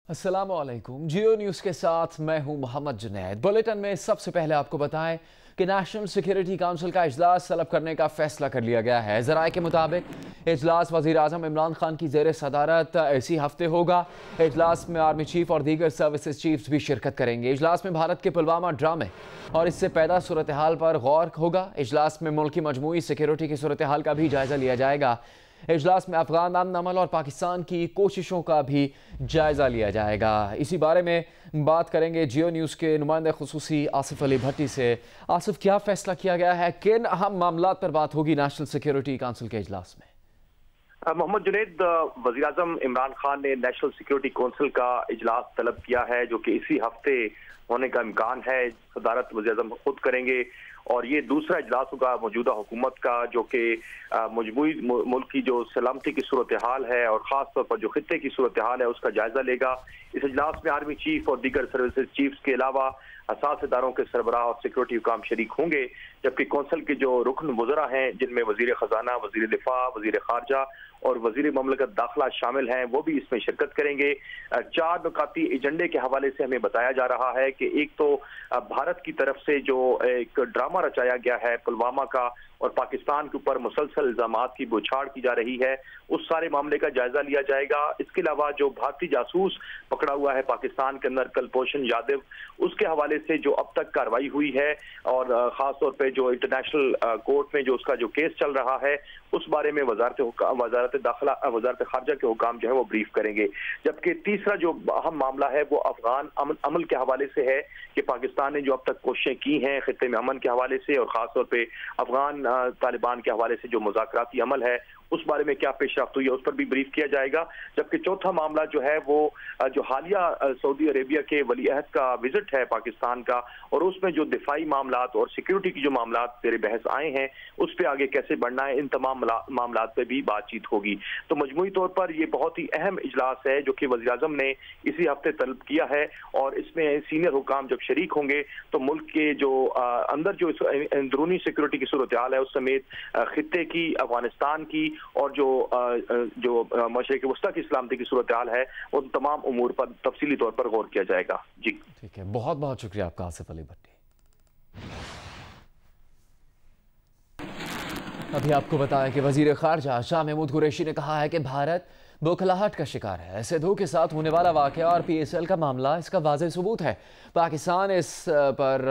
अस्सलाम वालेकुम। जियो न्यूज़ के साथ मैं हूं मोहम्मद जुनैद। बुलेटिन में सबसे पहले आपको बताएं कि नेशनल सिक्योरिटी काउंसिल का इजलास तलब करने का फैसला कर लिया गया है। ज़राए के मुताबिक इजलास वज़ीर आज़म इमरान खान की ज़ेर सदारत इसी हफ्ते होगा। इजलास में आर्मी चीफ और दीगर सर्विसेज चीफ्स भी शिरकत करेंगे। इजलास में भारत के पुलवामा ड्रामे और इससे पैदा सूरत हाल पर गौर होगा। इजलास में मुल्क की मजमूई सिक्योरिटी की सूरत हाल का भी जायज़ा लिया जाएगा। इजलास में अफगान अमन अमल और पाकिस्तान की कोशिशों का भी जायज़ा लिया जाएगा। इसी बारे में बात करेंगे जियो न्यूज़ के नुमाइंदे खुसूसी आसिफ अली भट्टी से। आसिफ, क्या फैसला किया गया है? किन अहम मामलात पर बात होगी नेशनल सिक्योरिटी काउंसिल के इजलास में? मोहम्मद जुनैद, वज़ीर आज़म इमरान खान ने नेशनल सिक्योरिटी काउंसिल का इजलास तलब किया है, जो कि इसी हफ्ते होने का इम्कान है। सदारत वज़ीर आज़म खुद करेंगे और ये दूसरा इजलास होगा मौजूदा हुकूमत का, जो कि मजमूई मुल्क की जो सलामती की सूरत हाल है और ख़ास तौर पर जो खित्ते की सूरत हाल है उसका जायज़ा लेगा। इस इजलास में आर्मी चीफ और दीगर सर्विसेज चीफ्स के अलावा हसास इदारों के सरबराह और सिक्योरिटी हुकाम शरीक होंगे, जबकि कौंसिल के जो रुकन वज़रा हैं, जिनमें वज़ीर ख़जाना, वज़ीर दिफा, वज़ीर ख़ारजा और वज़ीर ममलकत दाखिला शामिल हैं, वो भी इसमें शिरकत करेंगे। 4 नुकाती एजेंडे के हवाले से हमें बताया जा रहा है कि एक तो भारत की तरफ से जो एक ड्रामा रचाया गया है पुलवामा का और पाकिस्तान के ऊपर मुसलसल इल्जामात की बौछार की जा रही है, उस सारे मामले का जायजा लिया जाएगा। इसके अलावा जो भारतीय जासूस पकड़ा हुआ है पाकिस्तान के अंदर कलभूषण यादव, उसके हवाले से जो अब तक कार्रवाई हुई है और खास तौर पे जो इंटरनेशनल कोर्ट में जो उसका जो केस चल रहा है, उस बारे में वजारत दाखिला, वजारत खारजा के हुकाम जो है वो ब्रीफ करेंगे। जबकि तीसरा जो अहम मामला है वो अफगान अमल के हवाले से है कि पाकिस्तान ने जो अब तक कोशिशें की हैं खित्ते में अमन के हवाले से और खास तौर पे अफगान तालिबान के हवाले से जो मुज़ाकराती अमल है उस बारे में क्या पेशरफ्त हुई है उस पर भी ब्रीफ किया जाएगा। जबकि चौथा मामला जो है वो जो हालिया सऊदी अरेबिया के वली अहद का विजिट है पाकिस्तान का और उसमें जो दिफाई मामलात और सिक्योरिटी की जो मामलात तेरे बहस आए हैं उस पर आगे कैसे बढ़ना है, इन तमाम मामलात पर भी बातचीत होगी। तो मजमूई तौर पर ये बहुत ही अहम इजलास है जो कि वज़ीर आज़म ने इसी हफ्ते तलब किया है और इसमें सीनियर हुकाम जब शरीक होंगे तो मुल्क के जो अंदर जो अंदरूनी सिक्योरिटी की सूरत हाल है उस समेत खित्ते की, अफगानिस्तान की और जो मशरिक़ वस्ता की सलामती की सूरत हाल है उन तमाम उमूर पर तफसीली तौर पर गौर किया जाएगा। जी ठीक है, बहुत बहुत शुक्रिया आपका आसिफ अली भट्टी। अभी आपको बताया कि वजीर खारजा शाह महमूद कुरैशी ने कहा है कि भारत बौखलाहट का शिकार है। सेधो के साथ होने वाला वाक़या और PSL का मामला इसका वाज़ेह सबूत है। पाकिस्तान इस पर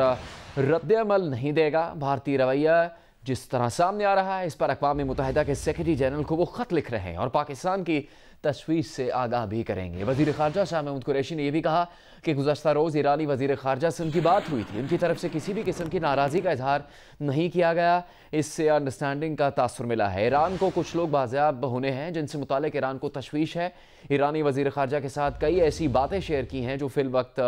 रद्द-ए-अमल नहीं देगा। भारतीय रवैया जिस तरह सामने आ रहा है इस पर अक़वाम मुत्तहिदा के सेक्रेटरी जनरल को वो ख़त लिख रहे हैं और पाकिस्तान की तशवीश से आगाह भी करेंगे। वज़ीर ख़ारजा शाह महमूद कुरैशी ने यह भी कहा कि गुज़श्ता रोज़ ईरानी वज़ीर ख़ारजा से उनकी बात हुई थी, उनकी तरफ से किसी भी किस्म की नाराज़गी का इजहार नहीं किया गया। इससे अंडरस्टैंडिंग का तासुर मिला है। ईरान को कुछ लोग बाज़ियाब होने हैं जिनसे मुतालिक ईरान को तशवीश है। ईरानी वज़ीर ख़ारजा के साथ कई ऐसी बातें शेयर की हैं जो फ़िल वक्त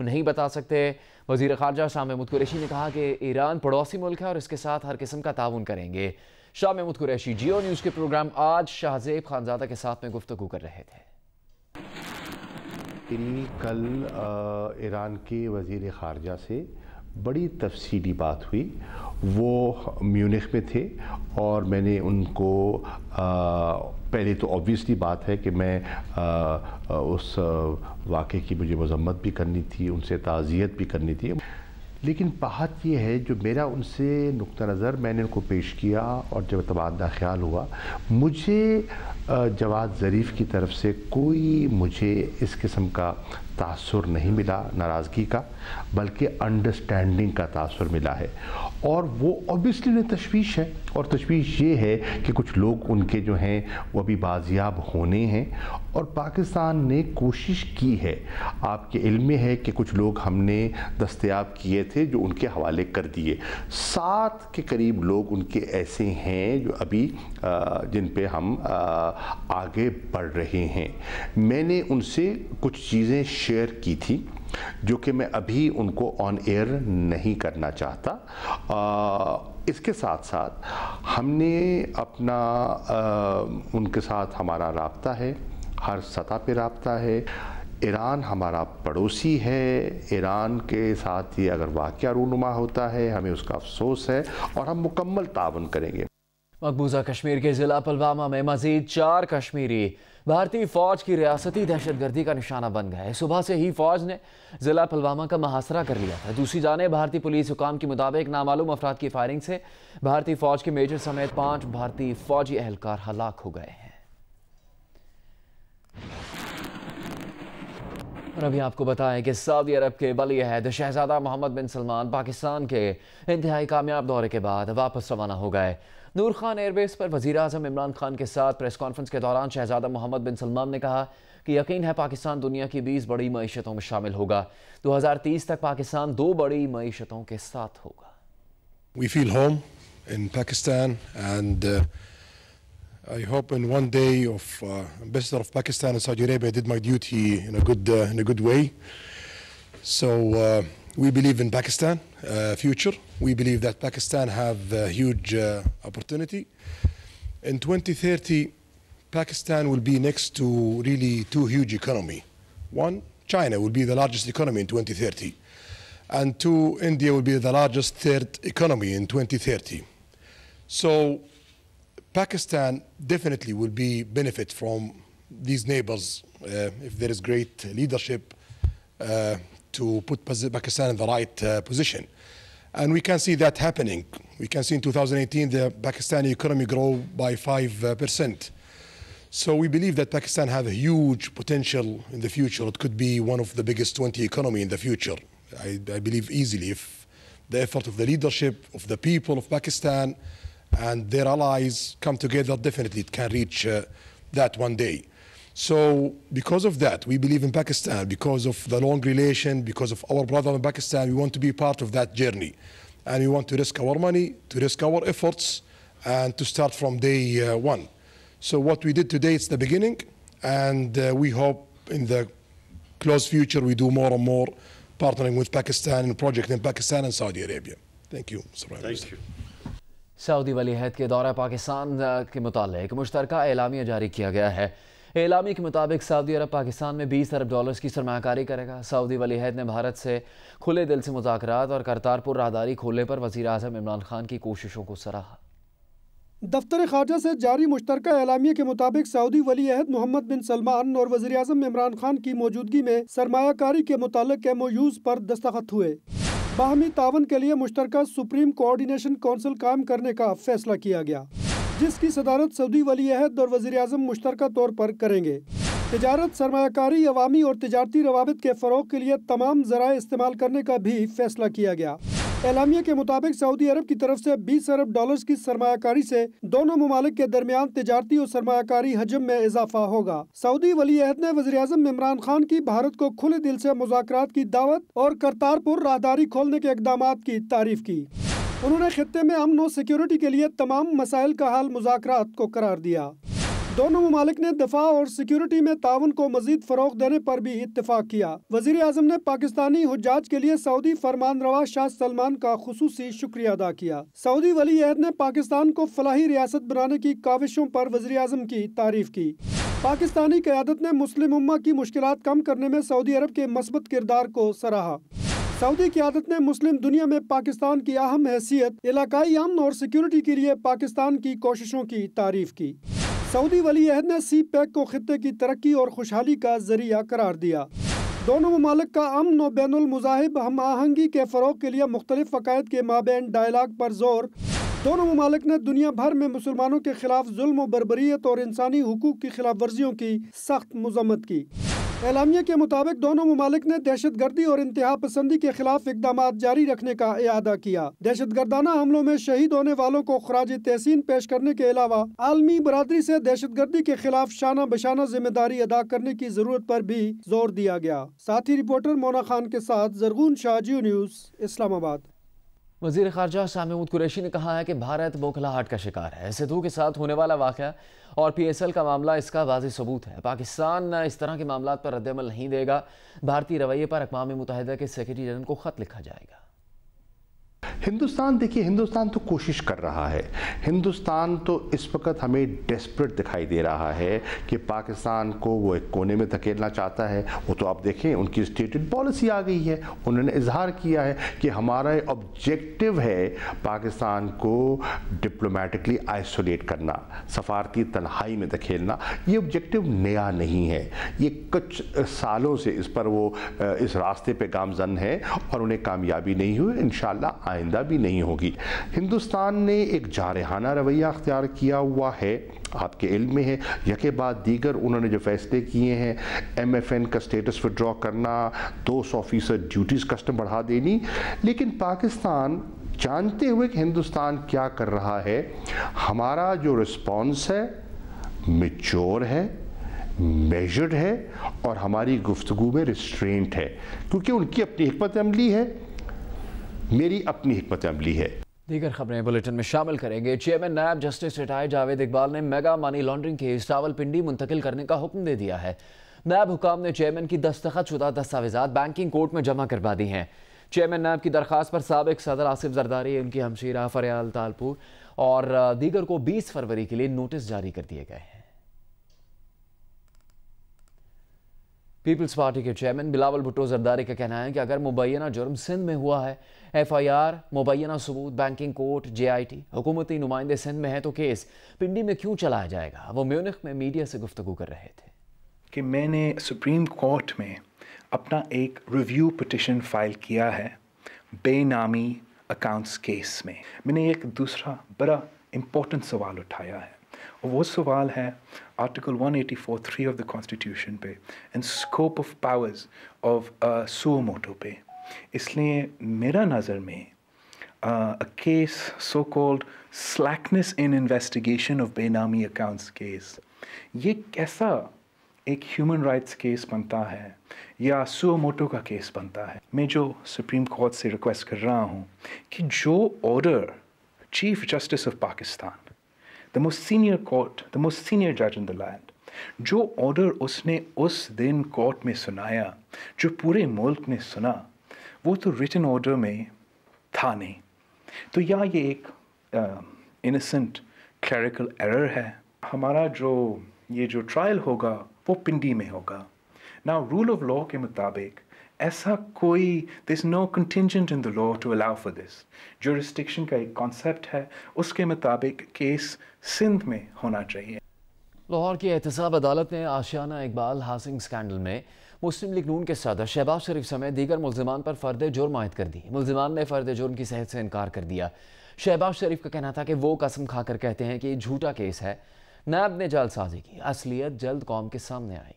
नहीं बता सकते। वज़ीर ख़ारजा शाह महमूद कुरैशी ने कहा कि ईरान पड़ोसी मुल्क है और इसके साथ हर किस्म का ताउन करेंगे। शाह महमूद कुरैशी जियो न्यूज़ के प्रोग्राम आज शाहज़ेब खानज़ादा के साथ में गुफ्तगू कर रहे थे। कल ईरान के वज़ीर ख़ारजा से बड़ी तफसीली बात हुई। वो म्यूनिख में थे और मैंने उनको पहले तो ऑब्वियसली बात है कि मैं उस वाक़े की मुझे मज़म्मत भी करनी थी, उनसे ताज़ियत भी करनी थी, लेकिन बात ये है जो मेरा उनसे नुक्ता नज़र मैंने उनको पेश किया और जब तबादला ख्याल हुआ, मुझे जवाद ज़रीफ़ की तरफ से कोई मुझे इस किस्म का तासुर नहीं मिला नाराज़गी का, बल्कि अंडरस्टैंडिंग का तासुर मिला है। और वो ऑब्वियसली उन्हें तशवीश है और तशवीश ये है कि कुछ लोग उनके जो हैं वो अभी बाजियाब होने हैं और पाकिस्तान ने कोशिश की है। आपके इल्म में है कि कुछ लोग हमने दस्तयाब किए थे जो उनके हवाले कर दिए। 7 के करीब लोग उनके ऐसे हैं जो अभी जिन पे हम आगे बढ़ रहे हैं। मैंने उनसे कुछ चीज़ें शेयर की थी जो कि मैं अभी उनको ऑन एयर नहीं करना चाहता। इसके साथ साथ हमने अपना उनके साथ हमारा राब्ता है, हर सतह पे राब्ता है। ईरान हमारा पड़ोसी है। ईरान के साथ ही अगर वाक़या रूनुमा होता है हमें उसका अफसोस है और हम मुकम्मल ताउन करेंगे। मकबूजा कश्मीर के ज़िला पुलवामा में मज़ीद 4 कश्मीरी بھارتی فوج کی ریاستی دہشت گردی کا نشانہ بن گئے۔ صبح سے ہی فوج نے ضلع پلوامہ کا محاصرہ کر لیا تھا۔ دوسری جانب بھارتی پولیس حکام کے مطابق نامعلوم افراد کی فائرنگ سے بھارتی فوج کے میجر سمیت 5 بھارتی فوجی اہلکار ہلاک ہو گئے ہیں۔ اور ابھی آپ کو بتائیں کہ سعودی عرب کے ولی عہد شہزادہ محمد بن سلمان پاکستان کے انتہائی کامیاب دورے کے بعد واپس روانہ ہو گئے۔ نور خان ایئر بیس پر وزیر اعظم عمران خان کے ساتھ پریس کانفرنس کے دوران شہزادہ محمد بن سلمان نے کہا کہ یقین ہے پاکستان دنیا کی 20 بڑی معیشتوں میں شامل ہوگا۔ 2030 تک پاکستان 2 بڑی معیشتوں کے ساتھ ہوگا۔ We feel home in Pakistan, and I hope in one day of Ambassador of Pakistan and Saudi Arabia I did my duty in a good way. So we believe in Pakistan future. We believe that Pakistan have a huge opportunity. In 2030, Pakistan will be next to really 2 huge economy. One, China will be the largest economy in 2030. And 2, India will be the largest 3rd economy in 2030. So Pakistan definitely will be benefit from these neighbors if there is great leadership to put Pakistan in the right position. And we can see that happening. We can see in 2018 the Pakistani economy grow by 5%. So we believe that Pakistan have a huge potential in the future. It could be one of the biggest 20 economy in the future. I believe easily if the effort of the leadership of the people of Pakistan and their allies come together, definitely it can reach that one day. So because of that, we believe in Pakistan, because of the long relation, because of our brother in Pakistan, we want to be part of that journey. And we want to risk our money, to risk our efforts, and to start from day one. So what we did today, it's the beginning, and we hope in the close future we do more and more partnering with Pakistan and project in Pakistan and Saudi Arabia. Thank you, Mr. Prime Minister. Thank you. سعودی ولی عہد کے دورہ پاکستان کے متعلق مشترکہ اعلامیہ جاری کیا گیا ہے۔ اعلامیہ کے مطابق سعودی عرب پاکستان میں $20 ارب کی سرمایہ کاری کرے گا۔ سعودی ولی عہد نے بھارت سے کھلے دل سے مذاکرات اور کرتارپور راہداری کھولنے پر وزیر اعظم عمران خان کی کوششوں کو سراہا۔ دفتر خارجہ سے جاری مشترکہ اعلامیہ کے مطابق سعودی ولی عہد محمد بن سلمان اور وزیر اعظم عمران خان کی موجودگی میں سرمایہ کاری کے متعلق MOUs پر دستخط ہوئے۔ باہمی تعاون کے لیے مشترکہ سپریم کوآرڈینیشن کونسل قائم کرنے کا فیصلہ کیا گیا، جس کی صدارت سعودی ولی عہد اور وزیر اعظم مشترکہ طور پر کریں گے۔ تجارت، سرمایہ کاری، عوامی اور تجارتی روابط کے فروغ کے لیے تمام ذرائع استعمال کرنے کا بھی فیصلہ کیا گیا۔ اعلامیہ کے مطابق سعودی عرب کی طرف سے $20 ارب کی سرمایہ کاری سے دونوں ممالک کے درمیان تجارتی اور سرمایہ کاری حجم میں اضافہ ہوگا۔ سعودی ولی عہد نے وزیر اعظم عمران خان کی بھارت کو کھلے دل سے مذاکرات کی دعوت اور کرتارپور راہداری کھولنے کے اقدامات کی تعریف کی۔ انہوں نے خطے میں امن و سیکیورٹی کے لیے تمام مسائل کا حل مذاکرات کو قرار دیا۔ دونوں ممالک نے دفاع اور سیکیورٹی میں تعاون کو مزید فروغ دینے پر بھی اتفاق کیا۔ وزیر اعظم نے پاکستانی حجاج کے لیے سعودی فرمان روا شاہ سلمان کا خصوصی شکریہ ادا کیا۔ سعودی ولی عہد نے پاکستان کو فلاحی ریاست بنانے کی کاوشوں پر وزیر اعظم کی تعریف کی۔ پاکستانی قیادت نے مسلم امہ کی مشکلات کم کرنے میں سعودی عرب کے مثبت کردار کو سراہا۔ سعودی قیادت نے مسلم دنیا میں پاکستان کی اہم حیثیت، علاقائی امن اور سیکیورٹی کے لیے پاکستان کی کوششوں کی تعریف کی۔ سعودی ولی عہد نے سی پیک کو خطے کی ترقی اور خوشحالی کا ذریعہ قرار دیا۔ دونوں ممالک کا امن و بین المذاہب ہم آہنگی کے فروغ کے لیے مختلف عقائد کے مابین ڈائیلاگ پر زور۔ دونوں ممالک نے دنیا بھر میں مسلمانوں کے خلاف ظلم و بربریت اور انسانی حقوق کی خلاف ورزیوں کی سخت مذمت کی۔ اعلامیہ کے مطابق دونوں ممالک نے دہشت گردی اور انتہا پسندی کے خلاف اقدامات جاری رکھنے کا اعادہ کیا۔ دہشت گردانہ حملوں میں شہید ہونے والوں کو خراج تحسین پیش کرنے کے علاوہ عالمی برادری سے دہشت گردی کے خلاف شانہ بشانہ ذمہ داری ادا کرنے کی ضرورت پر بھی زور دیا گیا۔ ساتھی رپورٹر مونا خان کے ساتھ زرغون شاہ، جیو نیوز، اسلام آباد۔ وزیر خارجہ شاہ محمود قریشی نے کہا ہے کہ بھارت بوکھلاہٹ کا شکار ہے۔ سدھو کے ساتھ ہونے والا واقعہ اور PSL کا معاملہ اس کا واضح ثبوت ہے۔ پاکستان اس طرح کے معاملات پر رد عمل نہیں دے گا۔ بھارتی رویے پر اقوام متحدہ کے سیکریٹری جنرل کو خط لکھا جائے گا۔ हिंदुस्तान, देखिए हिंदुस्तान तो कोशिश कर रहा है, हिंदुस्तान तो इस वक्त हमें डेस्परेट दिखाई दे रहा है कि पाकिस्तान को वो एक कोने में धकेलना चाहता है। वो तो आप देखें उनकी स्टेटेड पॉलिसी आ गई है, उन्होंने इजहार किया है कि हमारा ऑब्जेक्टिव है पाकिस्तान को डिप्लोमेटिकली आइसोलेट करना, सफारती तन्हाई में धकेलना। ये ऑब्जेक्टिव नया नहीं है, ये कुछ सालों से इस पर वो इस रास्ते पे गामजन है और उन्हें कामयाबी नहीं हुई, इंशाअल्लाह आइंदा भी नहीं होगी। हिंदुस्तान ने एक जारहाना रवैया अख्तियार किया हुआ है, आपके इल्म में है, यके बाद दीगर उन्होंने जो फैसले किए हैं, MFN का स्टेटस विड्रॉ करना, 200% ड्यूटीज़ कस्टम बढ़ा देनी, लेकिन पाकिस्तान जानते हुए कि हिंदुस्तान क्या कर रहा है, हमारा जो रिस्पॉन्स है मैच्योर है, मेजर्ड है और हमारी गुफ्तगू में रिस्ट्रेंट है, क्योंकि उनकी अपनी हिकमत अमली है, मेरी अपनी हिकमत अमली है। दीगर खबरें बुलेटिन में शामिल करेंगे। चेयरमैन नायब जस्टिस रिटायर्ड जावेद इकबाल ने mega money laundering case Rawalpindi मुंतकिल करने का हुक्म दे दिया है। नायब हुकाम ने चेयरमैन की दस्तखतशुदा दस्तावेजात बैंकिंग कोर्ट में जमा करवा दी हैं। चेयरमैन नायब की दरख्वास्त पर साबिक सदर आसिफ जरदारी, उनकी हमशीरा फरियाल तालपुर और दीगर को 20 फरवरी के लिए नोटिस जारी कर दिए गए हैं। पीपल्स पार्टी के चेयरमैन बिलावल भुट्टो जरदारी का कहना है कि अगर मुबैना जुर्म सिंध में हुआ है, FIR, मुबैना सबूत बैंकिंग कोर्ट, JIT, हुकूमती नुमाइंदे सिंध में है, तो केस पिंडी में क्यों चलाया जाएगा। वो म्यूनिख में मीडिया से गुफ्तगू कर रहे थे कि मैंने सुप्रीम कोर्ट में अपना एक रिव्यू पिटिशन फाइल किया है बेनामी अकाउंट्स केस में। मैंने एक दूसरा बड़ा इम्पोर्टेंट सवाल उठाया है और वो सवाल है आर्टिकल 184(3) ऑफ द कॉन्स्टिट्यूशन पे and scope of powers of suo motu पे। इसलिए मेरा नज़र में a case so called slackness in investigation of बेनामी अकाउंट्स केस, ये कैसा एक ह्यूमन राइट्स केस बनता है या सुओ मोटो का केस बनता है। मैं जो सुप्रीम कोर्ट से रिक्वेस्ट कर रहा हूँ कि जो order chief justice of Pakistan, the most senior court, the most senior जज इन द लैंड, जो ऑर्डर उसने उस दिन कोर्ट में सुनाया, जो पूरे मुल्क ने सुना, वो तो रिटन ऑर्डर में था नहीं। तो या ये एक इनोसेंट क्लरिकल एरर है। हमारा जो ट्रायल होगा वो पिंडी में होगा। नाउ रूल ऑफ लॉ के मुताबिक ऐसा कोई there is no contingent in the law to allow for this. Jurisdiction का एक कॉन्सेप्ट है, उसके मुताबिक केस सिंध में होना चाहिए। लाहौर की एहतसाब अदालत ने आशियाना इकबाल हाउसिंग स्कैंडल में मुस्लिम लीग नून के सदर शहबाज शरीफ समेत दीगर मुल्जिमान पर फर्द जुर्म आयद कर दी। मुल्जिमान ने फर्द जुर्म की सेहत से इनकार कर दिया। शहबाज शरीफ का कहना था कि वो कसम खाकर कहते हैं कि ये झूठा केस है। नायब ने जालसाजी की, असलियत जल्द कौम के सामने आएगी।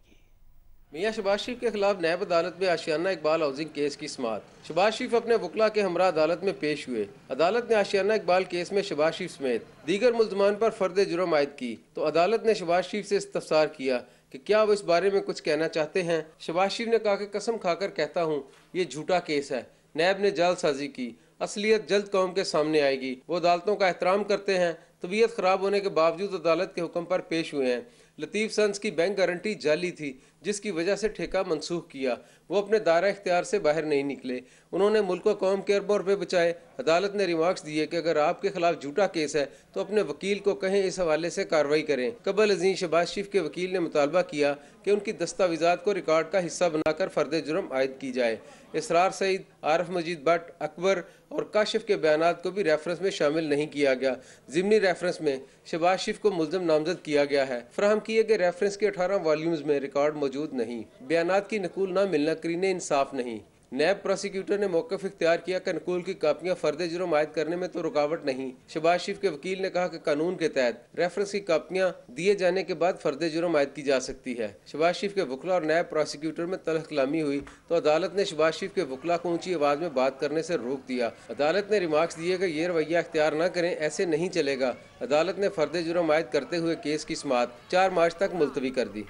मियां शहबाज शरीफ के खिलाफ नायब अदालत में आशियाना इकबाल हाउसिंग केस की समाअत। शहबाज शरीफ अपने वकला के हमरा अदालत में पेश हुए। अदालत ने आशियाना इकबाल केस में शहबाज शरीफ समेत दीगर मुल्ज़मान पर फर्द जुर्म आयद की तो अदालत ने शहबाज शरीफ से इस्तफसार किया कि क्या वो इस बारे में कुछ कहना चाहते हैं। शहबाज शरीफ ने कहा कि कसम खाकर कहता हूँ ये झूठा केस है। नायब ने जालसाजी की, असलियत जल्द कौम के सामने आएगी। वो अदालतों का एहतराम करते हैं, तबीयत खराब होने के बावजूद अदालत के हुक्म पर पेश हुए हैं। लतीफ़ सन्स की बैंक गारंटी जाली थी जिसकी वजह से ठेका मनसूख किया। वो अपने दायरा इख्तियार से बाहर नहीं निकले। उन्होंने मुल्क व कौम के अरबों रुपये बचाए। अदालत ने रिमार्क्स दिए कि अगर आपके खिलाफ झूठा केस है तो अपने वकील को कहें इस हवाले से कार्रवाई करें। कबल अजीम शहबाज शरीफ के वकील ने मुतालबा किया कि उनकी दस्तावेजात को रिकॉर्ड का हिस्सा बनाकर फर्द जुर्म आयद की जाए। इसरार सईद, आरिफ मजीद भट्ट, अकबर और काशिफ के बयानात को भी रेफरेंस में शामिल नहीं किया गया। ज़िमनी रेफरेंस में शहबाज शरीफ को मुल्ज़िम नामजद किया गया है। फराहम किए गए रेफरेंस के 18 वॉल्यूम्स में रिकॉर्ड मौजूद नहीं। बयानात की नकूल न मिलना करीने इंसाफ नहीं। नैब प्रोसिक्यूटर ने मौक़िफ़ इख्तियार किया कि नकूल की कापियाँ फर्द जुर्म आयद करने में तो रुकावट नहीं। शहबाज शरीफ के वकील ने कहा कि कानून के तहत रेफरेंस की कापियाँ दिए जाने के बाद फर्द जुर्म आयद की जा सकती है। शहबाज शरीफ के वकला और नैब प्रोसिक्यूटर में तल्ख कलामी हुई तो अदालत ने शहबाज शरीफ के वकला को ऊंची आवाज़ में बात करने से रोक दिया। अदालत ने रिमार्क्स दिए कि ये रवैया इख्तियार न करें, ऐसे नहीं चलेगा। अदालत ने फर्द जुर्म आयद करते हुए केस की समाअत 4 मार्च तक मुलतवी कर दी।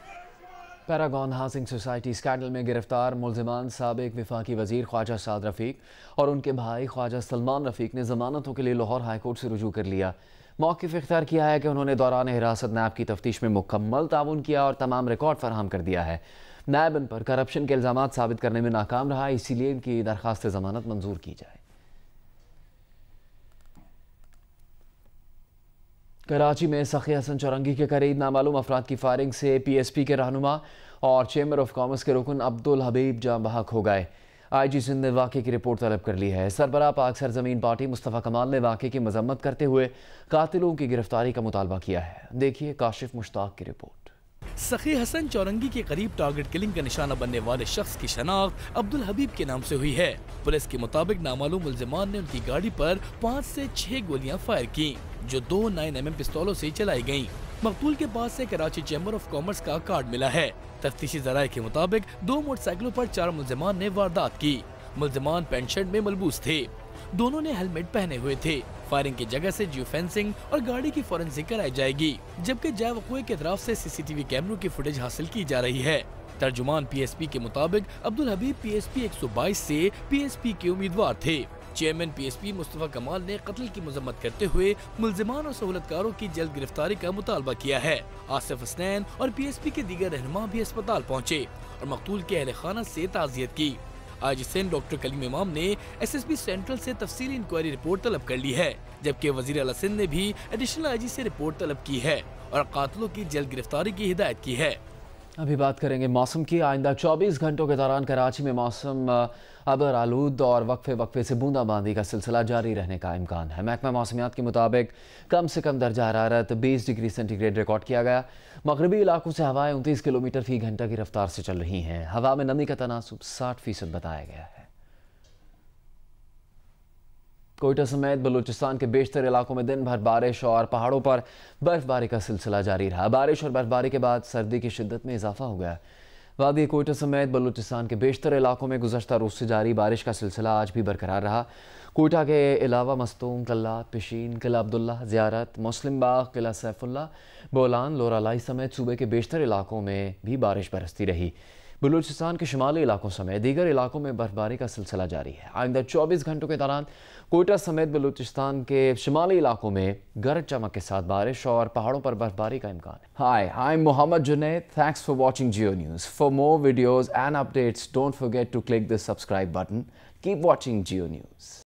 पैरागॉन हाउसिंग सोसाइटी स्कैंडल में गिरफ्तार मुल्जिमान साबिक वफाकी वजीर ख्वाजा साद रफ़ीक और उनके भाई ख्वाजा सलमान रफ़ीक ने ज़मानतों के लिए लाहौर हाई कोर्ट से रुजू कर लिया। मौक़िफ़ इख्तियार किया है कि उन्होंने दौरान हिरासत नायब की तफ्तीश में मुकम्मल ताउन किया और तमाम रिकॉर्ड फराहम कर दिया है। नायब इन पर करप्शन के इल्ज़ामात साबित करने में नाकाम रहा, इसीलिए इनकी दरख्वास्त ज़मानत मंजूर की जाए। कराची में सखी हसन चौरंगी के करीब नामालूम अफराद की फायरिंग से PSP के रहनुमा और चेंबर ऑफ कॉमर्स के रुकन अब्दुल हबीब जाँ बहक हो गए। IG सिंध ने वाक़े की रिपोर्ट तलब कर ली है। सरबराह पाक सरजमीन पार्टी मुस्तफ़ा कमाल ने वाक़े की मजम्मत करते हुए कातिलों की गिरफ्तारी का मुतालबा किया है। देखिए काशिफ मुश्ताक की रिपोर्ट। सखी हसन चौरंगी के करीब टारगेट किलिंग का निशाना बनने वाले शख्स की शनाख्त अब्दुल हबीब के नाम से हुई है। पुलिस के मुताबिक नामालूम मुल्जिमान ने उनकी गाड़ी पर 5 से 6 गोलियां फायर की, जो 2 9mm पिस्तौलों से चलाई गयी। मकतूल के पास से कराची चैम्बर ऑफ कॉमर्स का कार्ड मिला है। तफ्तीशी ज़राए के मुताबिक 2 मोटरसाइकिलों पर 4 मुल्जिमान ने वारदात की। मुल्जिमान पेंट शर्ट में मलबूस थे। दोनों ने हेलमेट पहने हुए थे। फायरिंग की जगह से जियो फेंसिंग और गाड़ी की फॉरेंसिक कराई जाएगी, जबकि जाए वक़ुए के अतराफ से CCTV कैमरों की फुटेज हासिल की जा रही है। तर्जुमान PSP के मुताबिक अब्दुल हबीब PSP 122 से PSP के उम्मीदवार थे। चेयरमैन PSP मुस्तफ़ा कमाल ने कत्ल की मजम्मत करते हुए मुल्जिमान और सहूलतकारों की जल्द गिरफ्तारी का मुतालबा किया है। आसिफ हसनैन और PSP के दीगर रहनुमा भी अस्पताल पहुँचे और मकतूल के अहले खाना से ताज़ियत की। IG सिंध डॉक्टर कलीम इमाम ने SSP सेंट्रल से तफसीली इंक्वायरी रिपोर्ट तलब कर ली है, जबकि वज़ीर आला सिंध ने भी एडिशनल IG से रिपोर्ट तलब की है और कातिलों की जल्द गिरफ्तारी की हिदायत की है। अभी बात करेंगे मौसम की। आइंदा 24 घंटों के दौरान कराची में मौसम अबर आलूद और वक्फे से बूंदाबांदी का सिलसिला जारी रहने का इम्कान है। महकमा मौसमियात के मुताबिक कम से कम दर्जा हरारत 20 डिग्री सेंटीग्रेड रिकॉर्ड किया गया। मगरबी इलाकों से हवाएं 29 किलोमीटर फी घंटा की रफ्तार से चल रही हैं। हवा में नमी का तनासुब 60% बताया गया है। कोयटा समेत बलूचिस्तान के बेशतर इलाकों में दिन भर बारिश और पहाड़ों पर बर्फबारी का सिलसिला जारी रहा। बारिश और बर्फबारी के बाद सर्दी की शिद्दत में इजाफा हो गया। वादी कोयटा समेत बलूचिस्तान के बेशतर इलाकों में गुज़श्ता रोज़ से जारी बारिश का सिलसिला आज भी बरकरार रहा। कोयटा के अलावा मस्तूम, कल्लात, पिशीन, किला अब्दुल्ला, ज़ियारत, मुस्लिम बाग, किला सैफुल्ला, बोलान, लोरालाई समेत सूबे के बेशतर इलाकों में भी बारिश बरसती रही। बलूचिस्तान के शुमाली इलाकों समेत दीगर इलाकों में बर्फबारी का सिलसिला जारी है। आइंदा 24 घंटों के दौरान कोयटा समेत बलूचिस्तान के शुमाली इलाकों में गरज चमक के साथ बारिश और पहाड़ों पर बर्फबारी का इम्कान है। Hi, I am Mohammad Junaid. Thanks for watching Geo News. For more videos and updates don't forget to click the subscribe button. Keep watching Geo news.